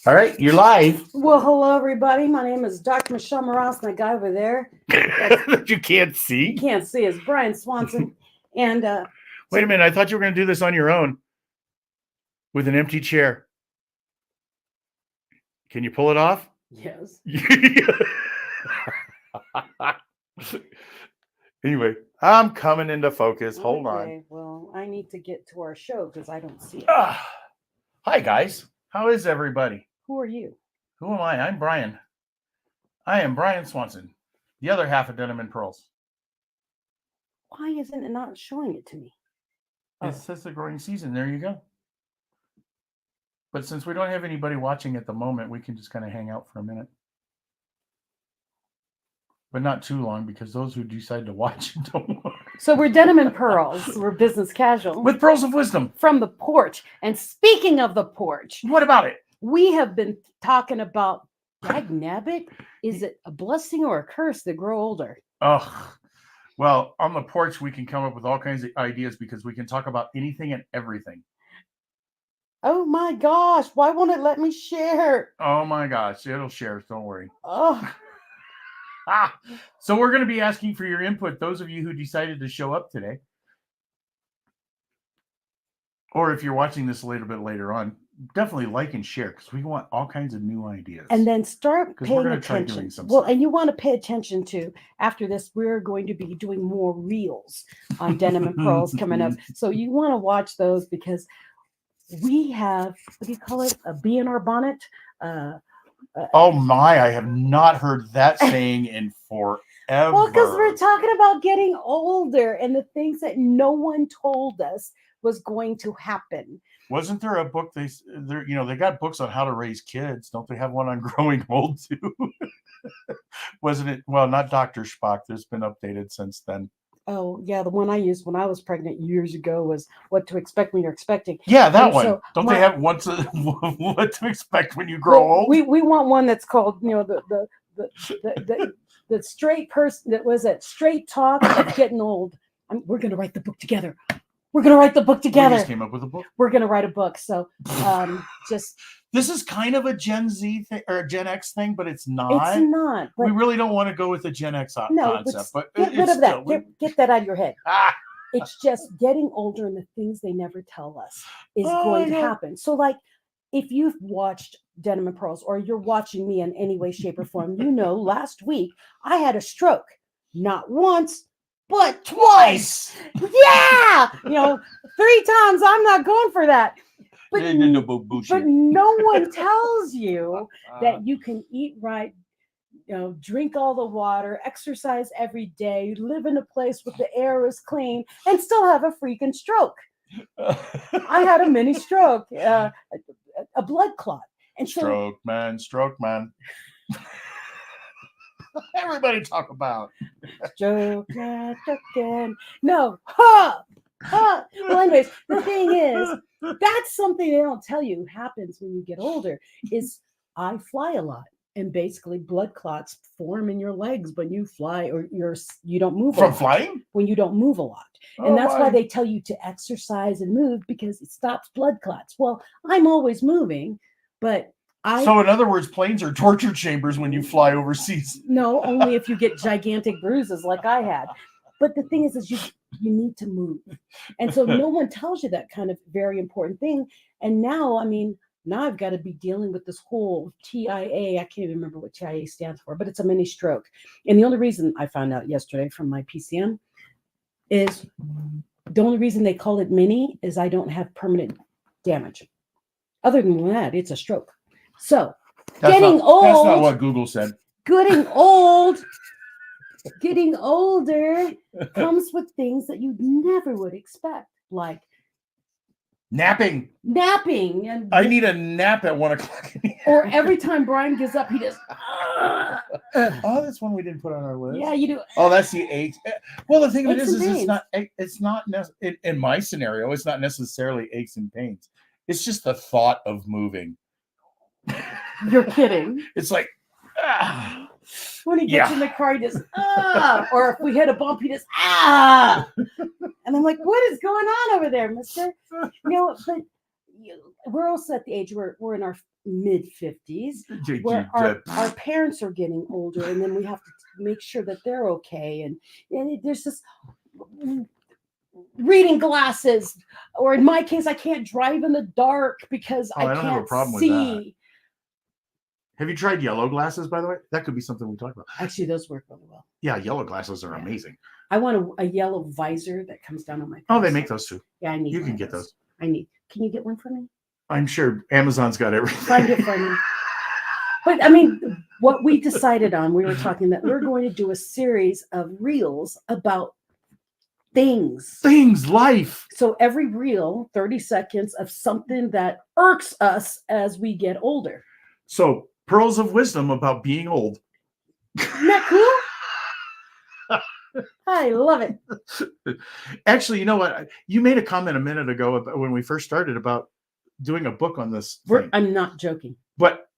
All right, you're live. Well, hello, everybody. My name is Dr. Michelle Morales, and that guy over there That you can't you see. can't see is Brian Swanson. And Wait a minute, I thought you were going to do this on your own with an empty chair. Can you pull it off? yes, Anyway, I'm coming into focus. Hold on. okay. Well, I need to get to our show because I don't see it. Hi, guys. How is everybody? Who are you? Who am I? I'm Brian. I am Brian Swanson, the other half of Denim and Pearls. Why isn't it not showing it to me? It says the growing season. There you go. But since we don't have anybody watching at the moment, we can just kind of hang out for a minute. But not too long, because those who decide to watch don't want. So we're Denim and Pearls. We're business casual. With Pearls of Wisdom. From the porch. And speaking of the porch, What about it? we have been talking about, dag nabbit, is it a blessing or a curse to grow older? Oh, well, on the porch, we can come up with all kinds of ideas because we can talk about anything and everything. Oh my gosh, why won't it let me share? Oh my gosh, it'll share. Don't worry. Oh, So we're going to be asking for your input, those of you who decided to show up today. Or if you're watching this a little bit later on, definitely like and share because we want all kinds of new ideas. and then start 'Cause we're paying gonna try attention. doing some Well, stuff. and you want to pay attention to, after this, we're going to be doing more reels on Denim and Pearls coming up. So you want to watch those because we have, what do you call it? A bee in our bonnet. Oh my, I have not heard that saying in forever. Well, because we're talking about getting older and the things that no one told us was going to happen. Wasn't there a book they got books on how to raise kids? Don't they have one on growing old too? Wasn't it? Well, not Dr. Spock. There's been updated since then. Oh, yeah, the one I used when I was pregnant years ago was What to Expect When You're Expecting. Yeah, that And one. so Don't my- they have what to expect when you grow Well, old? we want one that's called, the straight person that was that straight talk of getting old. We're gonna write the book together. We're gonna write the book We together. just came up with a book. We're gonna write a book. So just This is kind of a Gen Z thing or a Gen X thing, but it's not. it's not. But We really don't want to go with the Gen X concept, but get rid it's of that. still- Get that out of your head. Ah, It's just getting older and the things they never tell us is Oh, going to yeah. happen. So, like, if you've watched Denim and Pearls or you're watching me in any way, shape, or form, last week I had a stroke. Not once, but twice. Yeah. 3 times. I'm not going for that. But, but no one tells you that you can eat right, drink all the water, exercise every day, live in a place where the air is clean, and still have a freaking stroke. I had a mini stroke, a blood clot. And Stroke man. Everybody talk about. Stroke, no. Ha! Ha! Well, anyways, the thing is, that's something they don't tell you happens when you get older, is I fly a lot. And basically, blood clots form in your legs when you fly, or you don't move From a lot. flying? When you don't move a lot. Oh, And that's why my. they tell you to exercise and move, because it stops blood clots. Well, I'm always moving, but So in other words, planes are torture chambers when you fly overseas. no, only if you get gigantic bruises like I had. But the thing is you need to move. And so no one tells you that kind of very important thing. And now I've got to be dealing with this whole TIA. I can't even remember what TIA stands for, but it's a mini stroke. And the only reason I found out yesterday from my PCM is the only reason they call it mini is I don't have permanent damage. Other than that, it's a stroke. So That's getting not, That's not old. what Google said. Getting older comes with things that you never would expect, like Napping. napping. I need a nap at 1 o'clock. Or every time Brian gets up, he just. Oh, that's one we didn't put on our list. Yeah, you do. Oh, that's the aches. Well, the thing of it Aches is and it's not in my scenario. It's not necessarily aches and pains. It's just the thought of moving. You're kidding. It's like, When he gets in the car, he just, or if we hit a bump, he just, And I'm like, what is going on over there, mister? But we're also at the age where we're in our mid 50s, where our parents are getting older, and then we have to make sure that they're okay. And there's this reading glasses, or in my case, I can't drive in the dark because I don't can't have a problem see. with that. Have you tried yellow glasses, by the way? That could be something we talk about. Actually, those work really well. Yeah, yellow glasses are amazing. I want a yellow visor that comes down on my face. Oh, they make those too. Yeah, I need. You can get those. Can you get one for me? I'm sure Amazon's got everything. Find it for me. But I mean, what we decided on, we were talking that we're going to do a series of reels about things, life. So every reel, 30 seconds of something that irks us as we get older. So pearls of wisdom about being old. Isn't that cool? I love it. Actually, you know what? You made a comment a minute ago about when we first started about doing a book on this. I'm not joking. But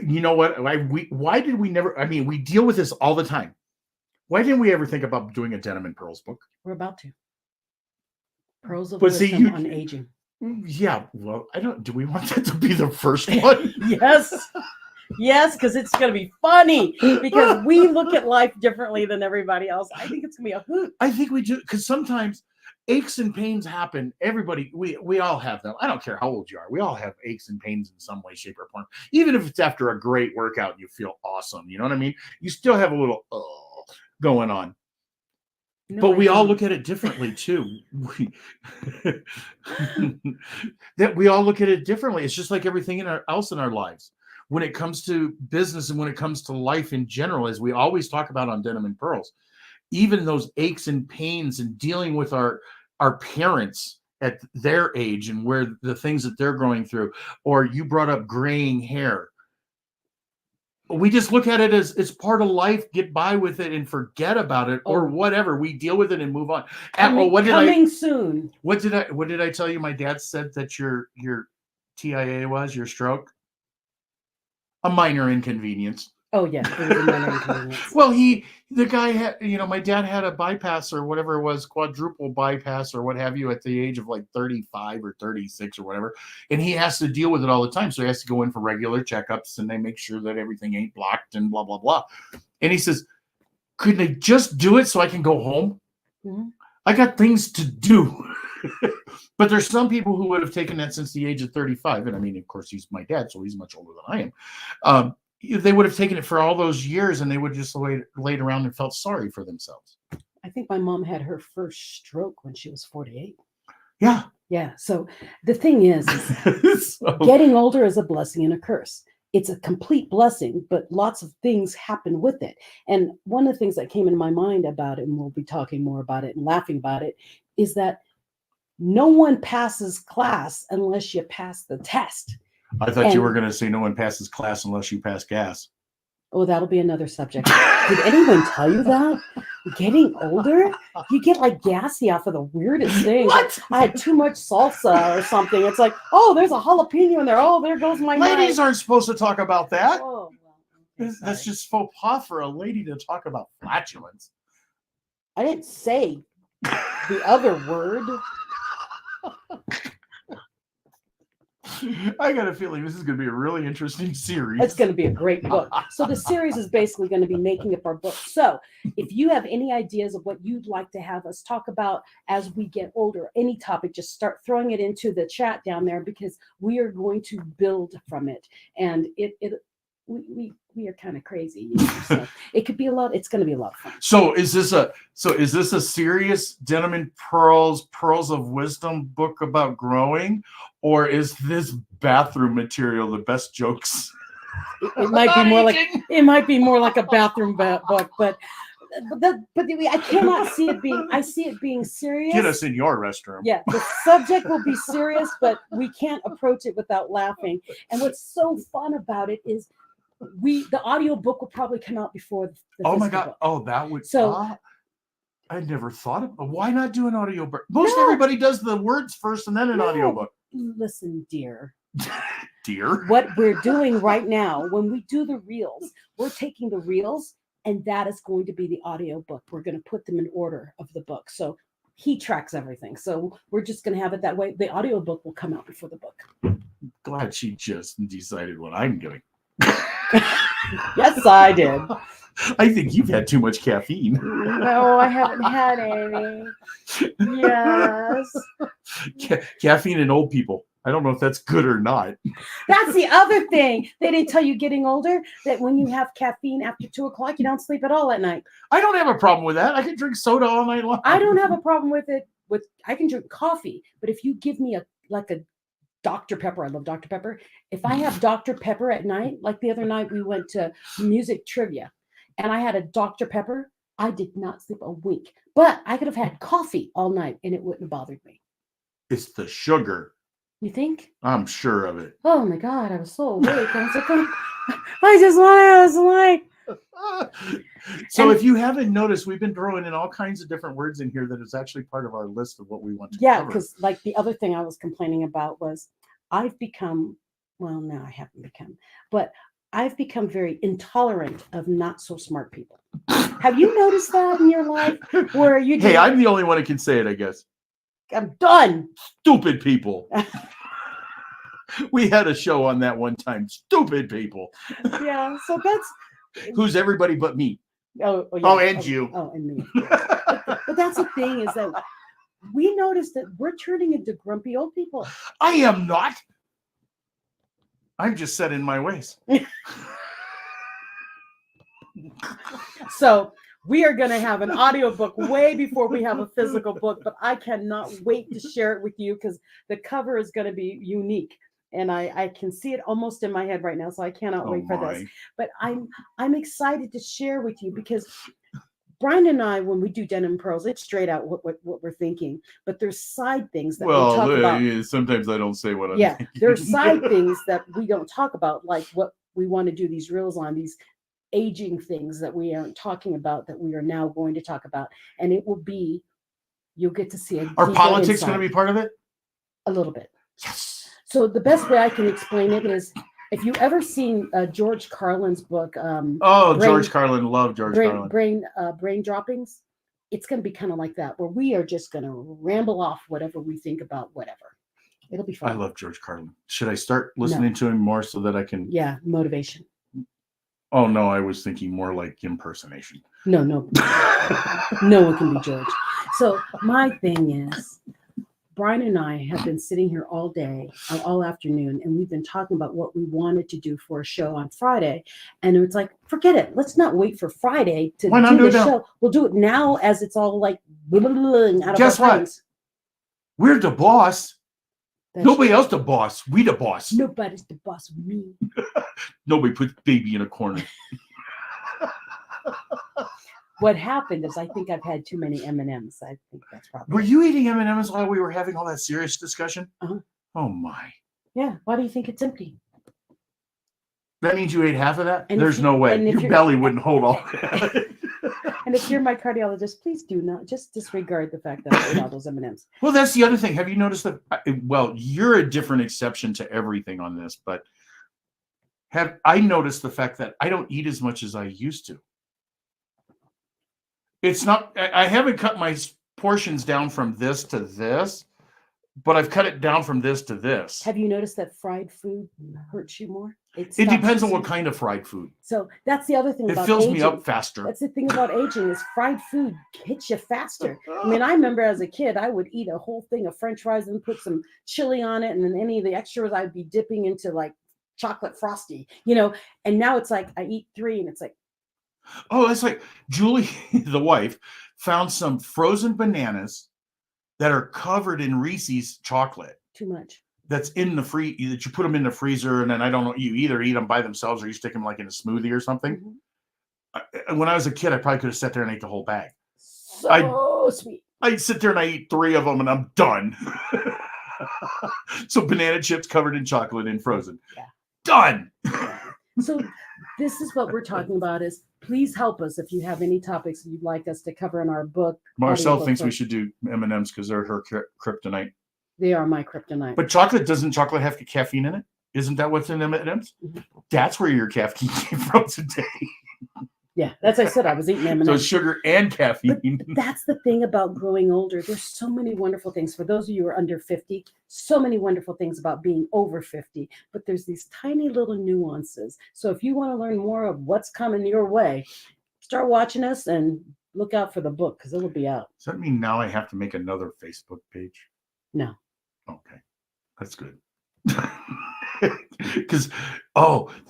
you know what? Why did we never? I mean, we deal with this all the time. Why didn't we ever think about doing a Denim and Pearls book? We're about to. Pearls of wisdom on aging. Yeah. Well, do we want that to be the first one? Yes. Yes, because it's going to be funny because we look at life differently than everybody else. I think it's going to be a hoot. I think we do, because sometimes aches and pains happen. Everybody, we all have them. I don't care how old you are. We all have aches and pains in some way, shape, or form. Even if it's after a great workout and you feel awesome, you know what I mean? You still have a little going on. No, but we all look at it differently too. That we all look at it differently. It's just like everything else in our lives. When it comes to business and when it comes to life in general, as we always talk about on Denim and Pearls, even those aches and pains and dealing with our parents at their age and where the things that they're going through, or you brought up graying hair. We just look at it as it's part of life, get by with it and forget about it or whatever. We deal with it and move on. Soon. What did I tell you? My dad said that your TIA was your stroke. A minor inconvenience. Oh yeah, it was a minor inconvenience. Well, the guy had, my dad had a bypass or whatever it was, quadruple bypass or what have you at the age of like 35 or 36 or whatever. And he has to deal with it all the time. So he has to go in for regular checkups and they make sure that everything ain't blocked and blah, blah, blah. And he says, couldn't they just do it so I can go home? Mm-hmm. I got things to do. But there's some people who would have taken that since the age of 35. And I mean, of course, he's my dad, so he's much older than I am. They would have taken it for all those years and they would just laid around and felt sorry for themselves. I think my mom had her first stroke when she was 48. Yeah. Yeah. So the thing is getting older is a blessing and a curse. It's a complete blessing, but lots of things happen with it. And one of the things that came into my mind about it, and we'll be talking more about it and laughing about it, is that no one passes class unless you pass the test. I thought you were going to say no one passes class unless you pass gas. Oh, that'll be another subject. Did anyone tell you that? Getting older, you get like gassy off of the weirdest things. What? Like, I had too much salsa or something. It's like, oh, there's a jalapeno in there. Oh, there goes my ladies aren't supposed to talk about that. Oh, well, okay, that's just faux pas for a lady to talk about flatulence. I didn't say the other word. I got a feeling this is going to be a really interesting series. It's going to be a great book. So the series is basically going to be making up our book. So if you have any ideas of what you'd like to have us talk about as we get older, any topic, just start throwing it into the chat down there because we are going to build from it. And we are kind of crazy, so it could be a lot. It's going to be a lot of fun. So is this a serious Denim and Pearls of Wisdom book about growing, or is this bathroom material the best jokes? It might be more like a bathroom book, but I cannot see it being. I see it being serious. Get us in your restroom. Yeah, the subject will be serious, but we can't approach it without laughing. And what's so fun about it is the audio book will probably come out before the oh my god book. Oh, that would I never thought of why not do an audio book? Everybody does the words first and then an audio book. Listen, dear what we're doing right now when we do the reels, we're taking the reels and that is going to be the audio book. We're going to put them in order of the book. So he tracks everything. So we're just going to have it that way. The audiobook will come out before the book. Glad she just decided what I'm doing. Yes, I did. I think you've had too much caffeine. No, I haven't had any. Yes. Caffeine in old people. I don't know if that's good or not. That's the other thing. They didn't tell you getting older that when you have caffeine after 2:00, you don't sleep at all at night. I don't have a problem with that. I can drink soda all night long. I don't have a problem with it. I can drink coffee, but if you give me a Dr. Pepper, I love Dr. Pepper. If I have Dr. Pepper at night, like the other night we went to music trivia and I had a Dr. Pepper, I did not sleep a wink. But I could have had coffee all night and it wouldn't have bothered me. It's the sugar. You think? I'm sure of it. Oh my God, I was so awake. I was like, I just want to like. So if you haven't noticed, we've been throwing in all kinds of different words in here that is actually part of our list of what we want to cover. Because like the other thing I was complaining about was I've become, well, no, I haven't become, but I've become very intolerant of not so smart people. Have you noticed that in your life? Where you Hey, I'm the only one who can say it, I guess. I'm done. Stupid people. We had a show on that one time. Stupid people. Yeah, so that's who's everybody but me. Yeah. And you. Oh, and me. But that's the thing is that we noticed that we're turning into grumpy old people. I am not. I'm just set in my ways. So we are going to have an audiobook way before we have a physical book, but I cannot wait to share it with you because the cover is going to be unique. And I can see it almost in my head right now, so I cannot wait for this. But I'm excited to share with you because Brian and I, when we do Denim and Pearls, it's straight out what we're thinking. But there's side things that we talk about. Yeah, sometimes I don't say what I'm thinking. There's side things that we don't talk about, like what we want to do these reels on, these aging things that we aren't talking about that we are now going to talk about. And it will be, you'll get to see it. Are politics going to be part of it? A little bit. Yes. So the best way I can explain it is, if you ever seen George Carlin's book, George Carlin, love George Carlin. Brain droppings, it's going to be kind of like that, where we are just going to ramble off whatever we think about whatever. It'll be fun. I love George Carlin. Should I start listening to him more so that I can? Yeah, motivation. Oh no, I was thinking more like impersonation. No, no one can be George. So my thing is, Brian and I have been sitting here all day, all afternoon, and we've been talking about what we wanted to do for a show on Friday. And it's like, forget it. Let's not wait for Friday to do the show. We'll do it now as it's all like out of Guess our what? brains. We're the boss. Nobody else the boss. We the boss. Nobody's the boss of me. Nobody puts baby in a corner. What happened is I think I've had too many M&Ms. I think that's probably. Were you eating M&Ms while we were having all that serious discussion? Uh-huh. Oh my. Yeah. Why do you think it's empty? That means you ate half of that? And There's no way. Your belly wouldn't hold all that. And if you're my cardiologist, please do not just disregard the fact that I ate all those M&Ms. Well, that's the other thing. Have you noticed that? Well, you're a different exception to everything on this, but have I noticed the fact that I don't eat as much as I used to? It's not, I haven't cut my portions down from this to this, but I've cut it down from this to this. Have you noticed that fried food hurts you more? It depends on what kind of fried food. So that's the other thing about aging. It fills aging. me up faster. That's the thing about aging is fried food hits you faster. I mean, I remember as a kid, I would eat a whole thing of French fries and put some chili on it. And then any of the extras I'd be dipping into like chocolate frosty, and now it's like I eat 3 and it's like, oh, it's like Julie, the wife, found some frozen bananas that are covered in Reese's chocolate. Too much. That's in the that you put them in the freezer, and then I don't know, you either eat them by themselves or you stick them like in a smoothie or something. Mm-hmm. When I was a kid, I probably could have sat there and ate the whole bag. So sweet. I'd sit there and I eat 3 of them and I'm done. So banana chips covered in chocolate and frozen. Yeah. Done. So this is what we're talking about is please help us if you have any topics you'd like us to cover in our book. Marcel thinks we should do M&Ms because they're her kryptonite. They are my kryptonite. But doesn't chocolate have caffeine in it? Isn't that what's in M&Ms? Mm-hmm. That's where your caffeine came from today. Yeah, that's what I said. I was eating M&Ms. So it's sugar and caffeine. That's the thing about growing older. There's so many wonderful things. For those of you who are under 50, so many wonderful things about being over 50. But there's these tiny little nuances. So if you want to learn more of what's coming your way, start watching us and look out for the book because it'll be out. Does that mean now I have to make another Facebook page? No. Okay. That's good. Because,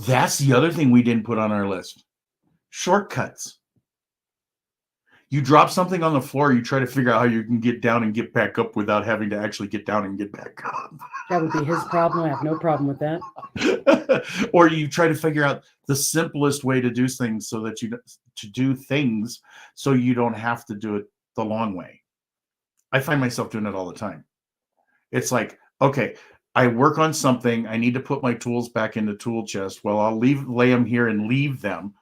that's the other thing we didn't put on our list. Shortcuts. You drop something on the floor, you try to figure out how you can get down and get back up without having to actually get down and get back up. That would be his problem. I have no problem with that. Or you try to figure out the simplest way to do things so that you don't have to do it the long way. I find myself doing it all the time. It's like, okay, I work on something. I need to put my tools back in the tool chest. Well, I'll lay them here and leave them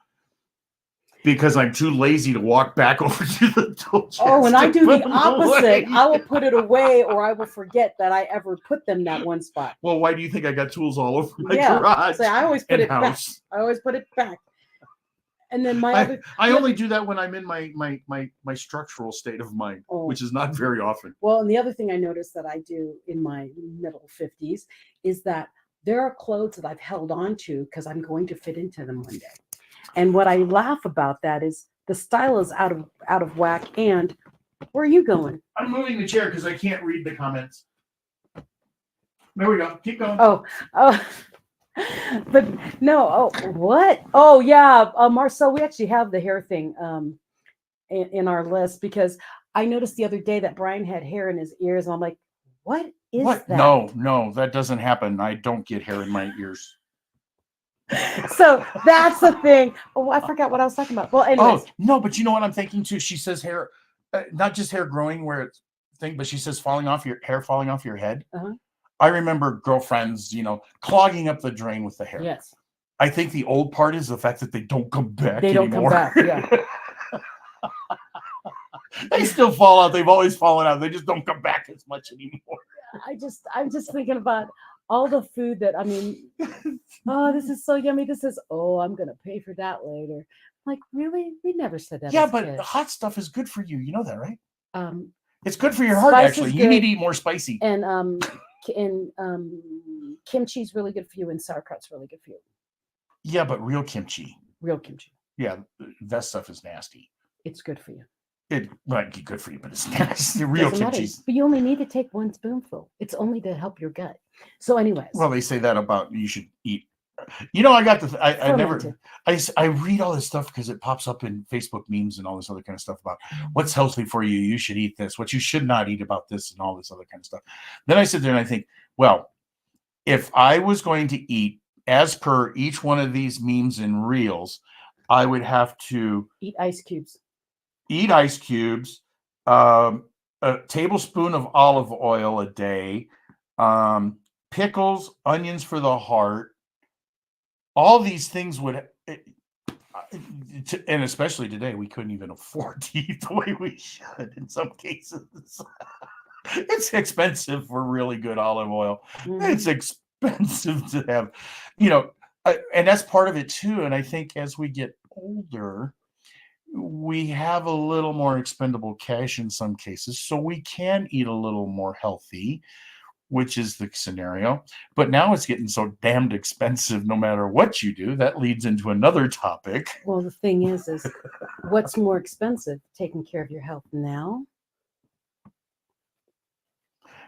because I'm too lazy to walk back over to the tool chest. Oh, and I do the opposite. I will put it away or I will forget that I ever put them that one spot. Well, why do you think I got tools all over my garage? So I always put it back. House? I always put it back. And then I only do that when I'm in my structural state of mind, which is not very often. Well, and the other thing I noticed that I do in my middle 50s is that there are clothes that I've held on to because I'm going to fit into them one day. And what I laugh about that is the style is out of whack. And where are you going? I'm moving the chair because I can't read the comments. There we go. Keep going. Oh. But no, what? Oh yeah, Marcel, we actually have the hair thing in our list because I noticed the other day that Brian had hair in his ears, and I'm like, what is that? No, that doesn't happen. I don't get hair in my ears. So that's the thing. Oh, I forgot what I was talking about. Well, anyways. Oh no, but you know what I'm thinking too? She says hair, not just hair growing where it's thing, but she says falling off your head. Uh-huh. I remember girlfriends, clogging up the drain with the hair. Yes. I think the old part is the fact that they don't come back They don't anymore. come back, yeah. They still fall out. They've always fallen out. They just don't come back as much anymore. I'm just thinking about all the food that, this is so yummy. I'm going to pay for that later. Like, really? We never said that. Yeah, but the hot stuff is good for you. You know that, right? It's good for your heart, Spice actually. is You good. need to eat more spicy. And kimchi's really good for you, and sauerkraut's really good for you. Yeah, but real kimchi. Real kimchi. Yeah, that stuff is nasty. It's good for you. It might be good for you, but it's nasty. Real kimchi. But you only need to take one spoonful. It's only to help your gut. So, anyways. Well, they say that about you should eat. I got I read all this stuff because it pops up in Facebook memes and all this other kind of stuff about what's healthy for you. You should eat this, what you should not eat about this, and all this other kind of stuff. Then I sit there and I think, well, if I was going to eat as per each one of these memes and reels, I would have to eat ice cubes, a tablespoon of olive oil a day, pickles, onions for the heart. All these things would, and especially today, we couldn't even afford to eat the way we should in some cases. It's expensive for really good olive oil. Mm-hmm. It's expensive to have, and that's part of it too. And I think as we get older, we have a little more expendable cash in some cases, so we can eat a little more healthy, which is the scenario. But now it's getting so damned expensive no matter what you do. That leads into another topic. Well, the thing is what's more expensive, taking care of your health now?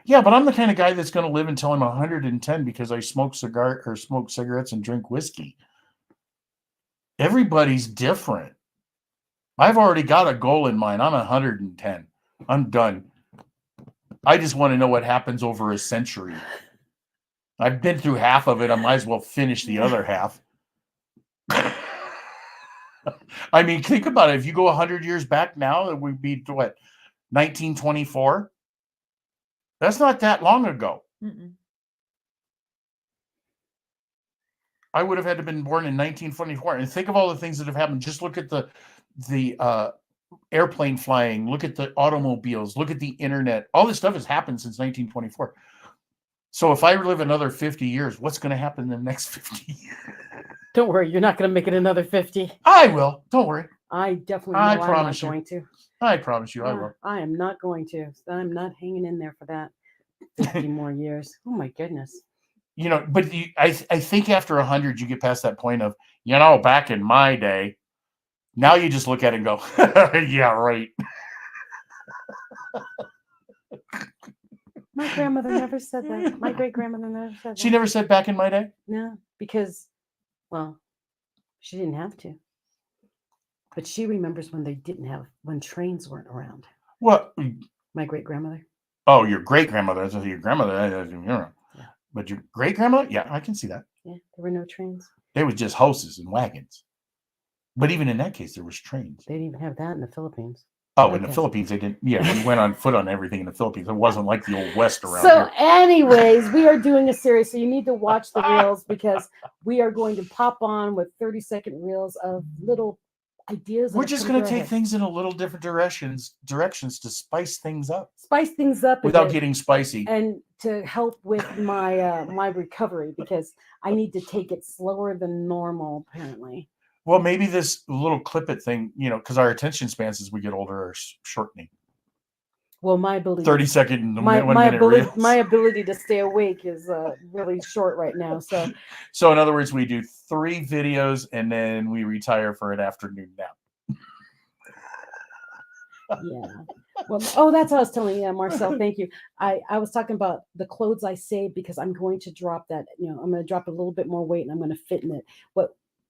Yeah, but I'm the kind of guy that's going to live until I'm 110 because I smoke cigarettes and drink whiskey. Everybody's different. I've already got a goal in mind. I'm 110. I'm done. I just want to know what happens over a century. I've been through half of it. I might as well finish the other half. Think about it. If you go 100 years back now, it would be what, 1924? That's not that long ago. Mm-mm. I would have had to been born in 1924. And think of all the things that have happened. Just look at the airplane flying, look at the automobiles, look at the internet. All this stuff has happened since 1924. So if I live another 50 years, what's going to happen in the next 50 years? Don't worry, you're not going to make it another 50. I will. Don't worry. I definitely I know I'm not promise you. going to. I promise you, I Yeah, will. I am not going to. I'm not hanging in there for that 50 more years. Oh my goodness. But I think after 100, you get past that point of, back in my day. Now you just look at it and go, yeah, right. My grandmother never said that. My great grandmother never said that. She never said back in my day? No, because, well, she didn't have to. But she remembers when trains weren't around. What? My great grandmother. Oh, your great grandmother. That's your grandmother. Yeah. But your great grandmother? Yeah, I can see that. Yeah, there were no trains. They was just horses and wagons. But even in that case, there was trains. They didn't even have that in the Philippines. Oh, in the Philippines, they didn't. Yeah, we went on foot on everything in the Philippines. It wasn't like the old West around here. Anyways, we are doing a series, so you need to watch the reels because we are going to pop on with 30-second reels of little ideas. We're just going to take things in a little different directions to spice things up. Spice things up without getting spicy. And to help with my my recovery because I need to take it slower than normal, apparently. Well, maybe this little clip it thing, because our attention spans as we get older are shortening. Well, my ability 30-second, my ability to stay awake is really short right now. So in other words, we do 3 videos and then we retire for an afternoon nap. Yeah. Well, that's what I was telling you, Marcel. Thank you. I was talking about the clothes I saved because I'm going to drop that. I'm going to drop a little bit more weight and I'm going to fit in it.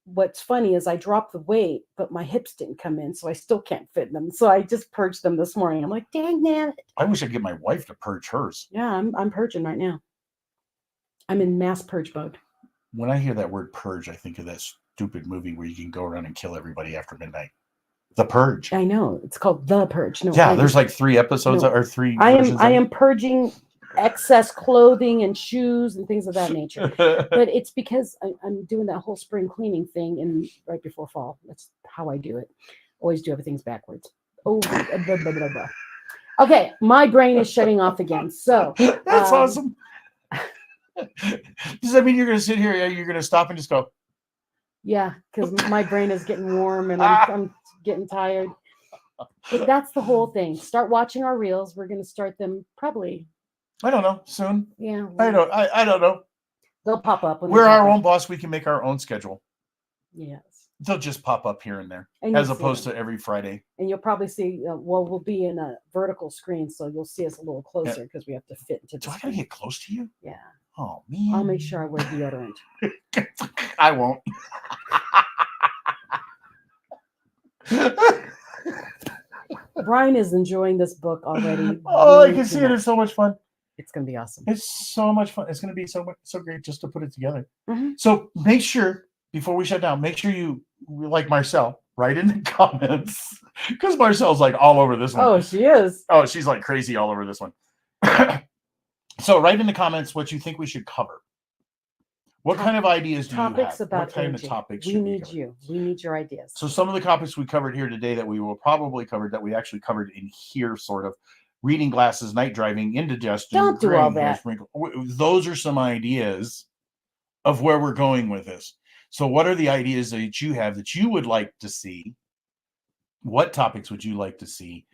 What's funny is I dropped the weight, but my hips didn't come in, so I still can't fit in them. So I just purged them this morning. I'm like, dang man. I wish I'd get my wife to purge hers. Yeah, I'm purging right now. I'm in mass purge mode. When I hear that word purge, I think of that stupid movie where you can go around and kill everybody after midnight. The Purge. I know. It's called The Purge. No, yeah, there's like 3 episodes or 3 I am purging excess clothing and shoes and things of that nature. But it's because I'm doing that whole spring cleaning thing and right before fall. That's how I do it. Always do everything's backwards. Oh, blah, blah, blah, blah. Okay, my brain is shutting off again. So that's awesome. Does that mean you're going to sit here? You're going to stop and just go? Yeah, because my brain is getting warm and I'm getting tired. But that's the whole thing. Start watching our reels. We're going to start them probably. I don't know. Soon. Yeah. I don't know. They'll pop up. We're our own boss. We can make our own schedule. Yes. They'll just pop up here and there, as opposed to every Friday. And you'll probably see. We'll be in a vertical screen, so you'll see us a little closer because we have to fit into. Do I gotta get close to you? Yeah. Oh man. I'll make sure I wear deodorant. I won't. Brian is enjoying this book already. Oh, I can see it. It's so much fun. It's going to be awesome. It's so much fun. It's going to be so great just to put it together. Mm-hmm. So make sure, before we shut down, make sure you, like Marcel, write in the comments. Because Marcel's like all over this one. Oh, she is. Oh, she's like crazy all over this one. So write in the comments what you think we should cover. What kind of ideas do you have? What kind of topics we need you. We need your ideas. So some of the topics we covered here today that we will probably cover that we actually covered in here, sort of reading glasses, night driving, indigestion. Don't do all that. Those are some ideas of where we're going with this. So what are the ideas that you have that you would like to see? What topics would you like to see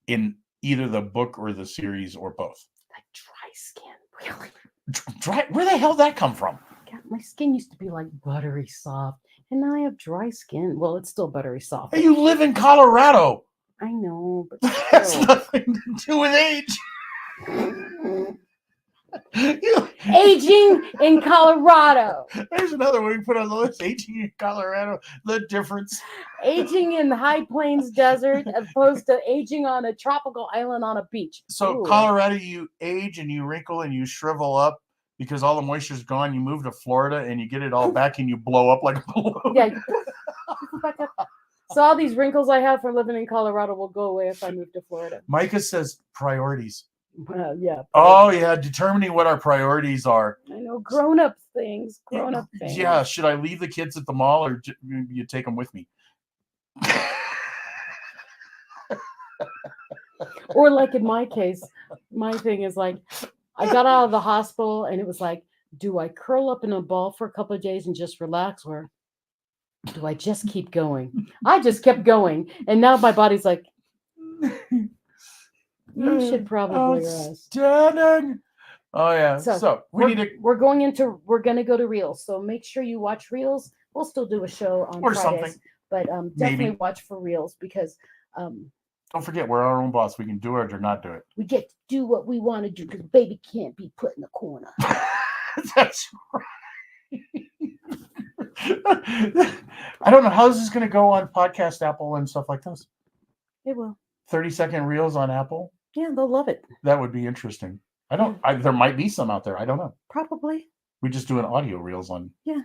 in either the book or the series or both? Like dry skin, really? Dry? Where the hell did that come from? God, my skin used to be like buttery soft, and now I have dry skin. Well, it's still buttery soft. Hey, you live in Colorado. I know, but that's nothing to do with age. Aging in Colorado. There's another one we put on the list. Aging in Colorado. The difference. Aging in the high plains desert as opposed to aging on a tropical island on a beach. So Colorado, you age and you wrinkle and you shrivel up because all the moisture's gone. You move to Florida and you get it all back and you blow up like a balloon. Yeah. Back up. So all these wrinkles I have from living in Colorado will go away if I move to Florida. Micah says priorities. Yeah. Oh, yeah. Determining what our priorities are. I know. Grown-up things. Grown-up things. Yeah. Should I leave the kids at the mall or you take them with me? Or like in my case, my thing is like, I got out of the hospital and it was like, do I curl up in a ball for a couple of days and just relax, or Do I just keep going? I just kept going. And now my body's like, you should probably rest. Outstanding. Oh yeah. So, So we're need to gonna go to Reels. So make sure you watch Reels. We'll still do a show on or Fridays, something. but definitely Maybe. watch for Reels because Don't forget, we're our own boss. We can do it or not do it. we get to do what we want to do because baby can't be put in the corner. That's right. I don't know how this is going to go on Podcast Apple and stuff like this. It will. 30-second reels on Apple. Yeah, they'll love it. That would be interesting. There might be some out there. I don't know. Probably. We just do an audio reels on. Yeah.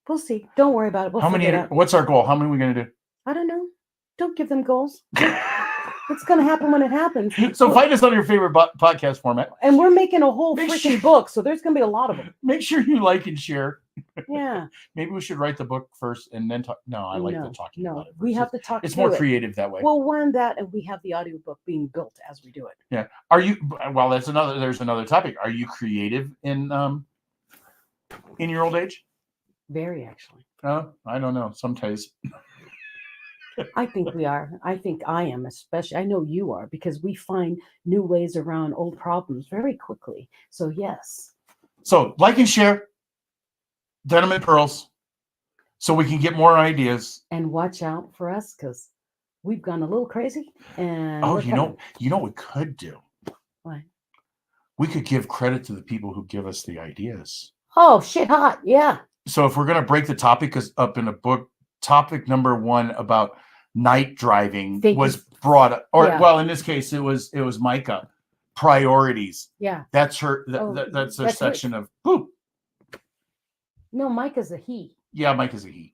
We'll see. Don't worry about it. We'll how many? figure it out. What's our goal? How many are we going to do? I don't know. Don't give them goals. It's going to happen when it happens. So find us on your favorite podcast format. And we're making a whole Make freaking sure- book, so there's going to be a lot of them. Make sure you like and share. Yeah. Maybe we should write the book first and then talk. No, I like the talking No, about it. we first. have to talk It's through more it. creative that way. Well, one, that, and we have the audiobook being built as we do it. Yeah. Are you? Well, there's another topic. Are you creative in your old age? Very, actually. I don't know. Sometimes. I think we are. I think I am, especially. I know you are, because we find new ways around old problems very quickly. So, yes. So, like and share Denim and Pearls so we can get more ideas. And watch out for us, because we've gone a little crazy. And You know what we could do? What? We could give credit to the people who give us the ideas. Oh, shit hot. Yeah. So if we're going to break the topic up in a book, topic number 1 about night driving was brought up, well, in this case, it was Micah. Priorities. Yeah. That's her. That's her section of boop. No, Micah's a he. Yeah, Micah's a he.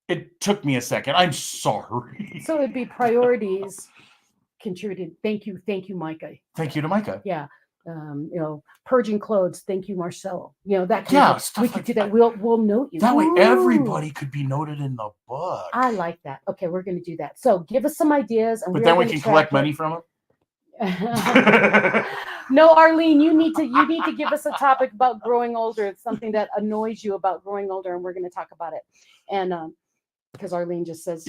It took me a second. I'm sorry. So it'd be priorities contributed. Thank you, Micah. Thank you to Micah. Yeah. Purging clothes. Thank you, Marcelo. that kind of stuff we could like do that. We'll note you. That way, Ooh. everybody could be noted in the book. I like that. Okay, we're going to do that. So give us some ideas, and but then we can collect money from them. No, Arlene, you need to give us a topic about growing older. It's something that annoys you about growing older, and we're going to talk about it. And because Arlene just says,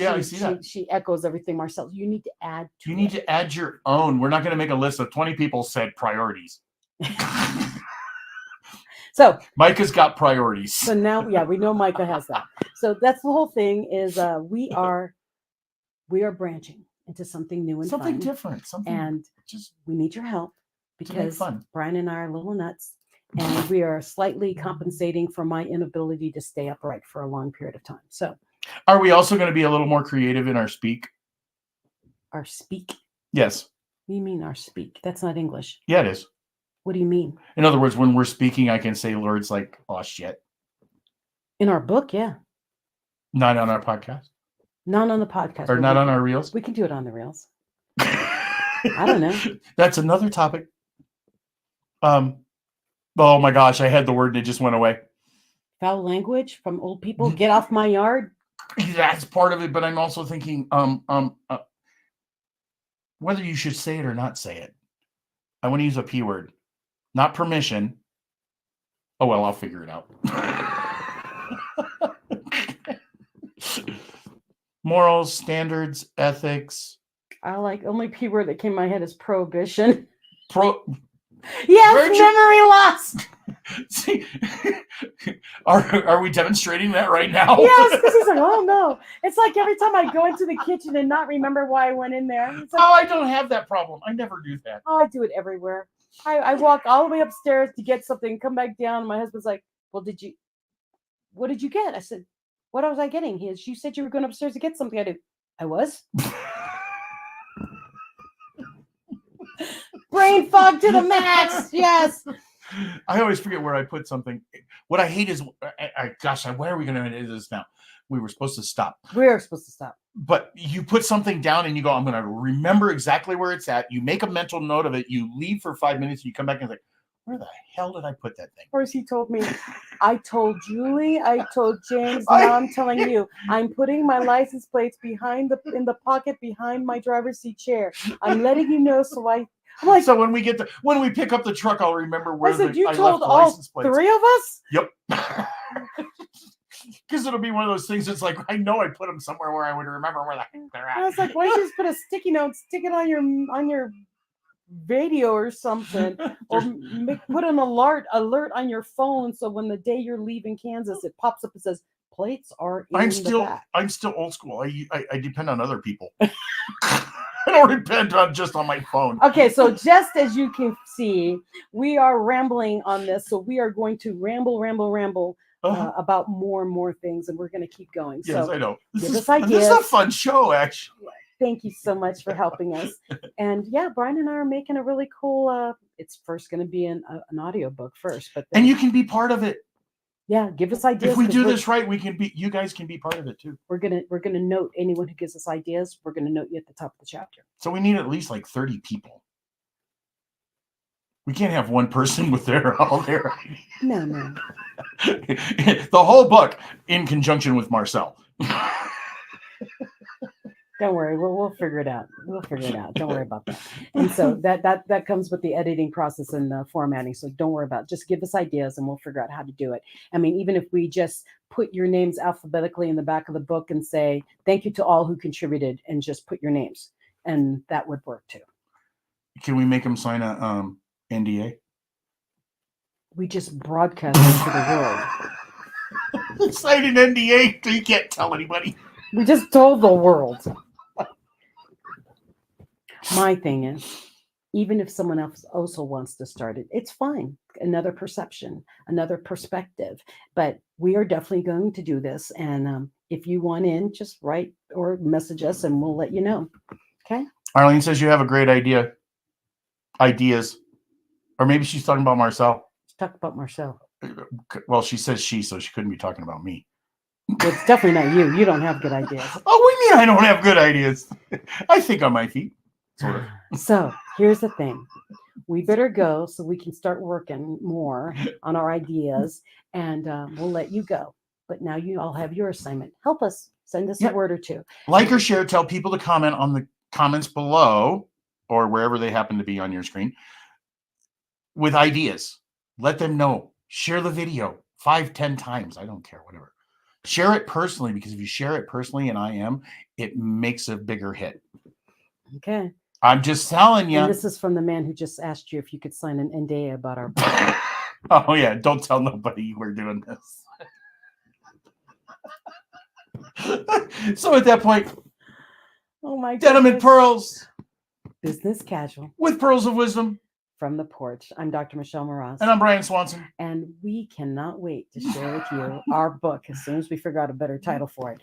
she echoes everything Marcel. You need to add. You need to add your own. We're not going to make a list of 20 people said priorities. So Micah's got priorities. So now, we know Micah has that. So that's the whole thing. Is we are branching into something new and something fun. Different. And we need your help because Brian and I are a little nuts, and we are slightly compensating for my inability to stay upright for a long period of time. So, are we also going to be a little more creative in our speak? Our speak? Yes. What do you mean our speak? That's not English. Yeah, it is. What do you mean? In other words, when we're speaking, I can say words like "oh shit." In our book, yeah. Not on our podcast. Not on the podcast. Or not on our reels. We can do it on the reels. I don't know. That's another topic. Oh my gosh, I had the word and it just went away. Foul language from old people. Get off my yard. That's part of it, but I'm also thinking whether you should say it or not say it. I want to use a P word. Not permission. Oh well, I'll figure it out. Morals, standards, ethics. I like only P word that came in my head is prohibition. Yes, memory loss. See, are we demonstrating that right now? Yes, because he's like, oh no. It's like every time I go into the kitchen and not remember why I went in there. Like, I don't have that problem. I never do that. Oh, I do it everywhere. I walk all the way upstairs to get something, come back down. And my husband's like, well, what did you get? I said, what was I getting? You said you were going upstairs to get something. I was. Brain fog to the max. Yes. I always forget where I put something. What I hate is, gosh, where are we going to end this now? We were supposed to stop. But you put something down and you go, I'm going to remember exactly where it's at. You make a mental note of it. You leave for 5 minutes and you come back and like, where the hell did I put that thing? Of course, he told me. I told Julie. I told James. Now I'm telling you. I'm putting my license plates in the pocket behind my driver's seat chair. I'm letting you know. So like, so when we pick up the truck, I'll remember where I said, you told all 3 of us? Yep. Because it'll be one of those things. It's like I know I put them somewhere where I would remember where the heck they're at. I was like, why don't you just put a sticky note, stick it on your radio or something, or put an alert on your phone so when the day you're leaving Kansas, it pops up and says plates are in I'm the still back. old school. I depend on other people. I don't depend on just on my phone. Okay, so just as you can see, we are rambling on this, so we are going to ramble about more and more things, and we're going to keep going. Yes, So I know. give us This is ideas. a fun show, actually. Thank you so much for helping us. And yeah, Brian and I are making a really cool. It's first going to be an audiobook first, but then, And you can be part of it. yeah, give us ideas. If we do this right, you guys can be part of it too. We're gonna note anyone who gives us ideas. We're gonna note you at the top of the chapter. So we need at least like 30 people. We can't have one person with all their ideas. No. The whole book in conjunction with Marcel. Don't worry, we'll figure it out. We'll figure it out. Don't worry about that. And so that comes with the editing process and the formatting. So don't worry about it. Just give us ideas and we'll figure out how to do it. I mean, even if we just put your names alphabetically in the back of the book and say thank you to all who contributed and just put your names, and that would work too. Can we make them sign a NDA? We just broadcast it to the world. Sign an NDA so you can't tell anybody. We just told the world. My thing is, even if someone else also wants to start it, it's fine. Another perception, another perspective. But we are definitely going to do this. And if you want in, just write or message us and we'll let you know. Okay? Arlene says you have a great idea. Ideas. Or maybe she's talking about Marcel. Let's talk about Marcel. Well, she says so she couldn't be talking about me. It's definitely not you. You don't have good ideas. Oh, what do you mean I don't have good ideas? I think on my feet. Sort of. So here's the thing. We better go so we can start working more on our ideas, and we'll let you go. But now you all have your assignment. Help us. Send us a word or two. Like or share. Tell people to comment on the comments below or wherever they happen to be on your screen with ideas. Let them know. Share the video 5-10 times. I don't care, whatever. Share it personally, because if you share it personally, and it makes a bigger hit. Okay. I'm just telling you. And this is from the man who just asked you if you could sign an NDA about our book. Oh, yeah. Don't tell nobody we're doing this. So at that point, oh my God. Denim and Pearls. Business casual. With pearls of wisdom. From the porch. I'm Dr. Michelle Moraz. And I'm Brian Swanson. And we cannot wait to share with you our book as soon as we figure out a better title for it.